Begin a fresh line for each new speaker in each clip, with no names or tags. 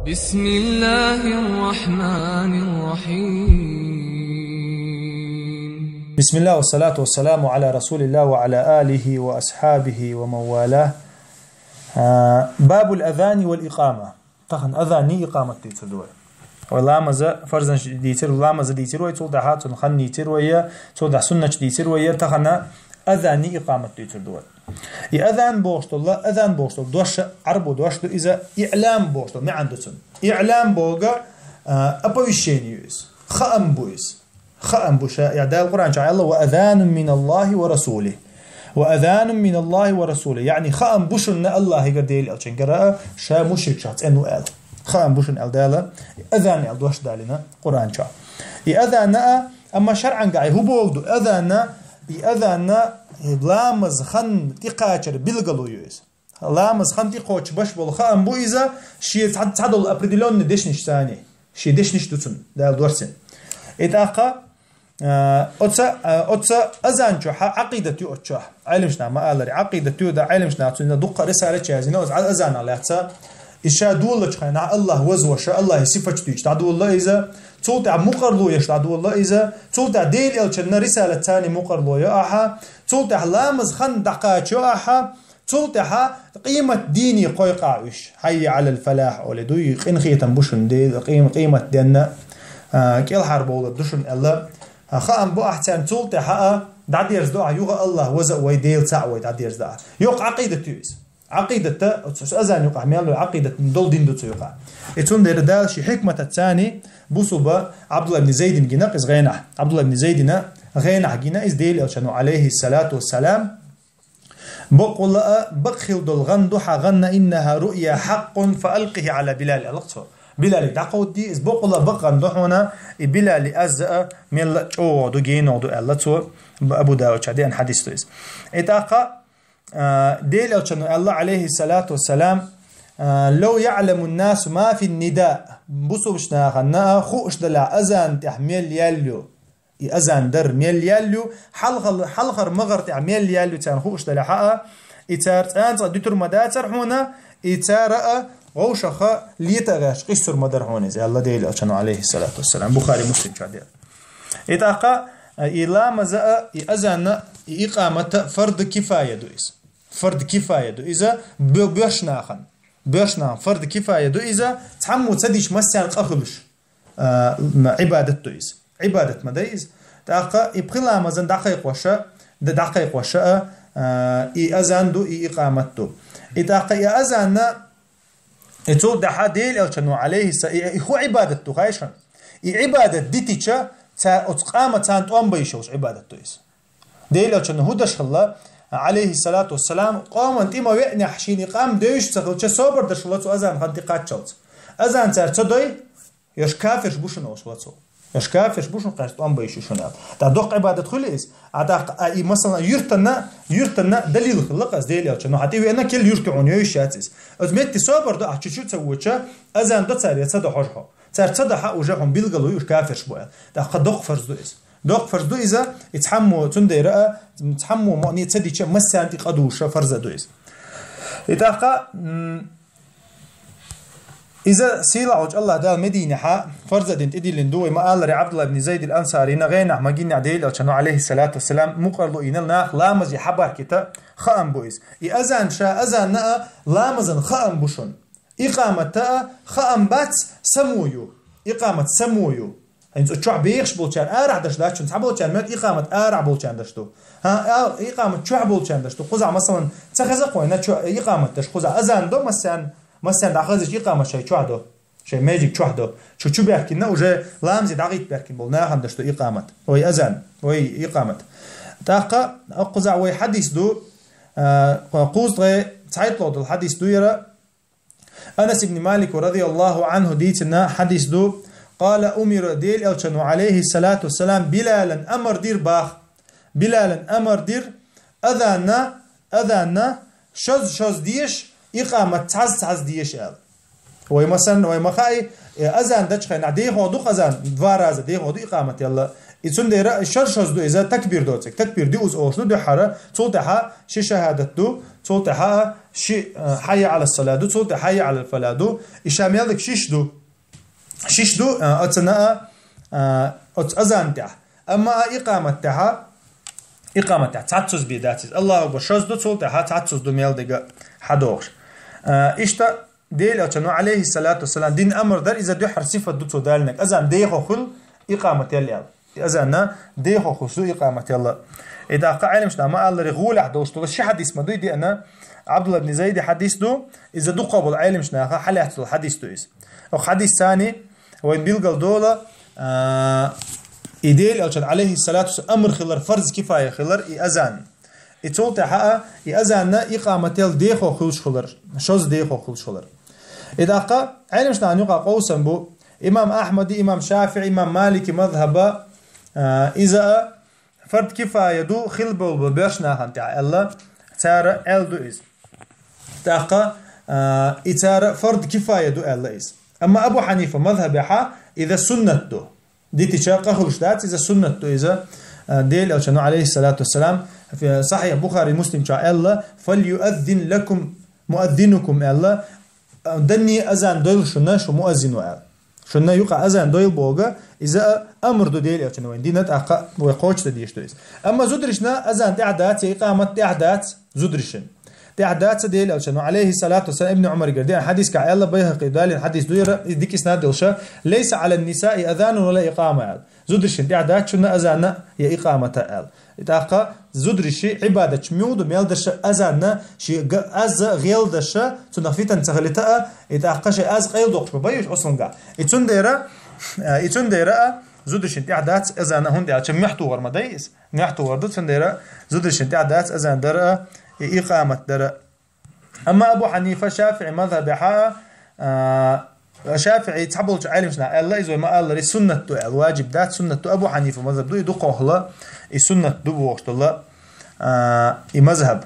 بسم الله الرحمن الرحيم.
بسم الله والصلاة والسلام على رسول الله وعلى آله وأصحابه ومن والاه. باب الأذان والإقامة. تخن أذاني إقامة ديتر دوي والله مزا فرزن ديتر والله مزا ديتر وي تولد حاتن خن ديتر ويا تولد سنة ديتر ويا تخن أذاني إقامة ديتر دوي. أذان بوشتو الله أذان بوشتو دوش عربو دوشتو إذا إعلام بوشتو ما عنده سن إعلام بوجا أبويشينيوس خأم بويس خأم بوشا يعني القرآن شاء الله وأذان من الله ورسوله وأذان من الله ورسوله يعني خأم بوشن الله يقديل ألشين قراءة شا مشرك شخص إنه قال خأم بوشن الدالة أذان الدوش دالنا قرآن شاء أذان أما شرعا قاعد هو بوجدو أذان أذان لامز خن تقاشر بلغلويوس لامز خن تقوش باش بول خام بو إذا شيء تعدل أبردلون دشنش ثاني شيء دشنش دوتن دال دورسن إتاقا أتسا أذان شو عقيدة يو أتشا علمشنا ما قال عقيدة يو دا علمشنا تنا دقة رسالة شازينا على أذان على أتسا إشا دول خينا الله وزوش الله صفة تيج تعدو الله إذا تولتع مقرلو يشتعدو الله إذا تولتع ديل إلشنا رسالة تاني مقرلو يا أحا تولتع لامز خن دقات يا أحا تولتع قيمة ديني قوي قاوش حي على الفلاح ولدوي قنخية بوشن دي قيمة دينا كيل حرب ولد دوشن الله خام بو أحسن تولتع دعديرز دعا يوغا الله وزا ويديل تعوي دعديرز دعا يوق عقيدة تيوز عقيدة أذان يقع ميالو عقيدة دول دين دو تيوقع يتون دير دالشي حكمة الثاني بوصوبة عبد الله بن زيد جنا إز غينح عبد الله بن زيد غينح جنا إز ديل ألشانو عليه الصلاة والسلام بقول بخل دول غندو حغن إنها رؤيا حق فألقه على بلال ألقته بلال دعقود دي إز بقول بغندو هنا بلال أزأ ميل أو دو جينو دو ألتو أبو داود شادي أن حديث تويس إتاقا ديل ألشانو الله عليه الصلاة والسلام لو يعلم الناس ما في النداء بصوبشنا خنا خوش دلع أذان تحميل ياليو أذان در ميل ياليو حلخر مغر تعميل ياليو تان خوش دلع حقا إتار أنت دكتور مداتر هنا إتار غوشخ ليتغاش قصر مدر هون زي الله ديل أشانو عليه الصلاة والسلام بخاري مسلم شادير إتاقا إلا مزاء أذان إقامة فرض كفاية دويس فرض كفاية دو إذا بيشناخن بيشنا فرض كفاية دو إذا تحمو تديش مسيان قخلش عبادة دويز عبادة مدايز داقا إبقلا مزن دقائق وشاء أذان دو إقامة دو إداقا أذان إتو دحا ديل ألشانو عليه هو عبادة دو غايشان عبادة ديتيشا أتقامة تان توان بيشوش عبادة دويز ديل ألشانو هدش الله عليه الصلاة والسلام قام انتما وعني حشيني قام ديش تخلش صبر دشلاتو أذان خنتقات شلت أذان تار تصدي يش كافر بوشن أوشلاتو يش كافر بوشن قاست أم بيشوشنا دا دوق عبادة خليس عدا أي مثلا يرتنا دليل خلق أز دليل شنو حتى أنا كل يركعون يشاتس أزمت صبر ده أحشيشو تسويتشا أذان ده تار يتصدى حجها تار تصدى حق وجههم بيلقلو يش كافر شبوه ده خدق فرض دويس دوق فرض إذا يتحمو تنديرة يتحمو معني تصدي شيء مسا أنت قدوش فرض دويس إتاقا إذا سيلعوج الله دال مدينة حق فرض دين تدي لندوي ما قال عبد الله بن زيد الأنصاري نغينا ما جينا عديل أشانو عليه الصلاة والسلام مقرلو إننا لامز يحبر كتا خام بويس إذا شاء أذان نأ لامزن خام بوشون إقامة تا خام بات سمويو إقامة سمويو انت تشوع بيخش بولشان ارع داش داشون تحبولشان مات اقامه ارع بولشان داشتو ها اقامه تشوع بولشان داشتو قزع مثلا تخزق قوينا تشوع اقامه داش قزع اذان دو مثلا داخزش اقامه شي تشوع دو شي ماجيك تشوع دو شو بيحكينا وجا لامزي دقيق بيحكي بولنا هم داشتو اقامه وي اذان وي اقامه تاقا قزع وي حديث دو قوز غي تعيطلو الحديث دو يرى انس بن مالك رضي الله عنه ديتنا حديث دو قال أمر ديل ألشانو عليه الصلاة والسلام بلالا أمر دير باخ بلالا أمر دير أذانا شوز ديش إقامة تعز ديش أل ومثلا ومخاي أذان دش خينا دي هودو أذان دوار أذان دي هودو إقامة يلا يتون ديرا شرشز دو إذا تكبير دوتك تكبير دي أوز أوش دو حرة تولتها شي شهادة دو تولتها شي حي على الصلاة دو تولتها حي على الفلاة دو إشام يالك شيش دو أتنا أزان تاع أما إقامة تاع تعتز بيداتيز الله أكبر شز دو تولتها تعتز دو ميال دقا حدوش إشتا ديل أتنو عليه الصلاة والسلام دين أمر در إذا دو حرصفة دو تودالنك أزان ديخو خل إقامة يالي أزانا ديخو خصو إقامة يالله إذا قاعد مش نعم الله رغول عدوش تو شي حديث ما دي أنا عبد الله بن زيد حديث دو إذا دو قبل عالم مش ناخا حليت الحديث دو إس أو حديث ثاني وين بيلقى دولة إديل أوشد عليه الصلاة والسلام أمر خلر فرض كفاية خلر أذان يتولت حقا أذاننا إقامة يال ديخو خلش خلر شوز ديخو خلش خلر إذا قا عالم مش نعم يقع قوسا بو إمام أحمد إمام شافعي إمام مالك مذهب إذا فرد كفاية دو خلبه وبرشنا هنتع الله تارى ال دو إز تاقا إتارى فرد كفاية دو الله إز أما أبو حنيفة مذهب حا إذا سنة دو دي تشاقه خلشتات إذا سنة دو إذا ديل أو عليه الصلاة والسلام في صحيح بخاري مسلم شاء الله فليؤذن لكم مؤذنكم الله دني أذان دول شناش ومؤذن وعال شننا يقع أذان دويل بوغا إذا أمر دو ديل يوتشنوين دينت أقا ويقوش تديش دويس أما زدرشنا أذان تعدات إقامة تعدات زدرشن تعدات ديل يوتشنو عليه الصلاة والسلام ابن عمر قردين حديث كع الله بيهقي دالين حديث دوير ديك إسناد دلشا ليس على النساء أذان ولا إقامة زدرشن تعدات شننا أذان يا إقامة آل إتاقا زدرشي عبادة ميود ميلدش أذان شي أز غيلدش تنفيتن تغلطة إتاقا شي أز غيل دوقش بيش أصلا قا إتون ديرا زدرشن تعدات أذان هون دي عشان محتو ورما دايس محتو وردت فنديرا زدرشن تعدات أذان درا إقامة درا أما أبو حنيفة شافعي مذهب حا شافعي تحبل عالم شنا الله إذا ما قال لي سنة الواجب دات سنة أبو حنيفة مذهب دو يدقوا الله السنة دو وقت الله مذهب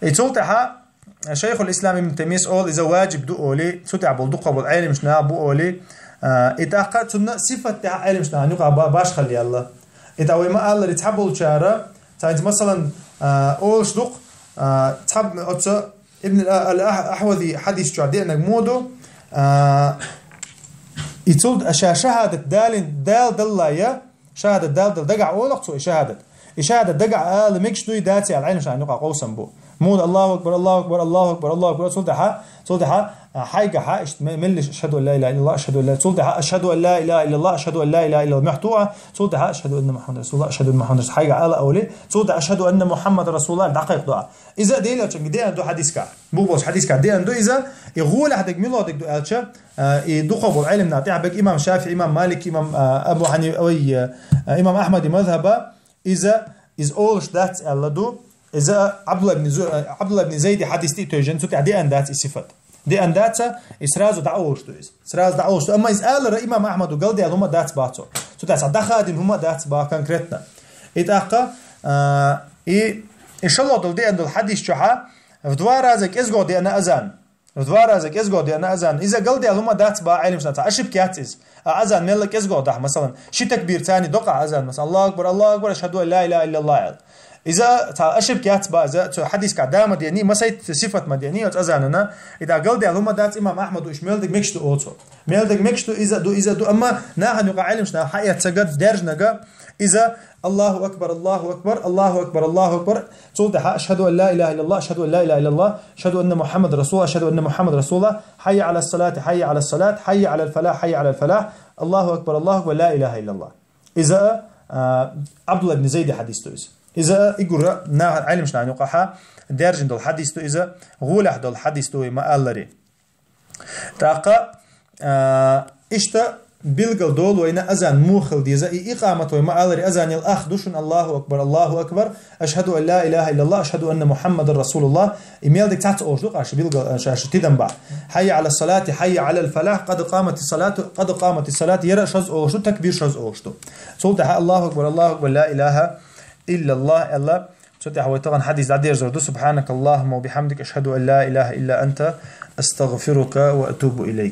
يتولتها شيخ الإسلام ابن تيمية قال إذا واجب دو أولي تتعبل دقوا بالعالم شنا أبو أولي إذا سنة صفة تاع عالم شنا نقع باش خلي الله إذا ما قال لي تحبل شارع تانت مثلا أولش دق تحب ابن الأحوذي حديث جعدي أنك مودو يتولد شهادة دال دلايا شهادة دال دقع أولق سو شهادة دقع آل ميكش دوي داتي على العين شان يقع قوسا بو مود الله أكبر الله أكبر الله أكبر الله أكبر صلتها حاجة حائش ملش أشهد أن لا إله إلا الله أشهد أن لا صلتها أشهد أن لا إله إلا الله أشهد أن لا إله إلا الله محتوى صلتها أشهد أن محمد رسول الله أشهد أن محمد رسول حاجة آل أولي صلتها أشهد أن محمد رسول الله دقيق دعاء إذا ديلا تشنج دي أندو حديث كا بوبوس حديث كا دي أندو إذا يقول حدك ميلو دك دو ألشة يدقوا بالعلم نعطي عبك إمام شافعي إمام مالك إمام أبو حنيفة أو إمام أحمد مذهب إذا is all that الله دو إذا عبد الله بن زيد حديث تيجن سوت دي أندات الصفات دي أندات إسراز دعوش تو إسراز دعوش أما إذا قال إمام أحمد وقال دي هما دات باتو سوت دخل هما دات با كونكريتنا إتأقى إن شاء الله دل دي أند الحديث شحا في دوار هذاك إزقو دي أنا أذان في دوار هذاك إزقو دي أنا أذان إذا قال دي هما دات با علم سنة أشب كاتز أذان ملك إزقو ده مثلا شي تكبير ثاني دقع أذان مثلا الله أكبر الله أكبر أشهد أن لا إله إلا الله إذا أشب كاتب إذا حديث كعدام مديني ما سيت صفة مدينية أذاننا إذا قال ده هما دات إمام أحمد وإيش ميلدك مكشتو أوتو ميلدك مكشتو إذا دو أما نحن يقع علمنا حقيقة سجد درجنا إذا الله أكبر الله أكبر الله أكبر الله أكبر صوتها أشهد أن لا إله إلا الله أشهد أن لا إله إلا الله أشهد أن محمد رسول الله أشهد أن محمد رسول الله حي على الصلاة حي على الصلاة حي على الفلاح حي على الفلاح الله أكبر الله أكبر لا إله إلا الله إذا عبد الله بن زيد حديث تويس إذا يقول نا علم شنا نقحة درجة دول حديث تو إذا غولح دول حديث تو ما ألري تاقة إشتا بيلقل دول وإن أذان موخل دي إذا إقامة وما ألري أذان الأخ دوشن الله أكبر الله أكبر أشهد أن لا إله إلا الله أشهد أن محمد رسول الله إميل ديك تحت أوشلق عش بيلقل عش تدنبع حي على الصلاة حي على الفلاح قد قامت الصلاة يرى شز أوشتو تكبير شز أوشتو صوتها الله أكبر الله أكبر لا إله إلا الله الله سوتي حوي طبعا حديث عدير زردو سبحانك اللهم وبحمدك أشهد أن لا إله إلا أنت أستغفرك وأتوب إليك.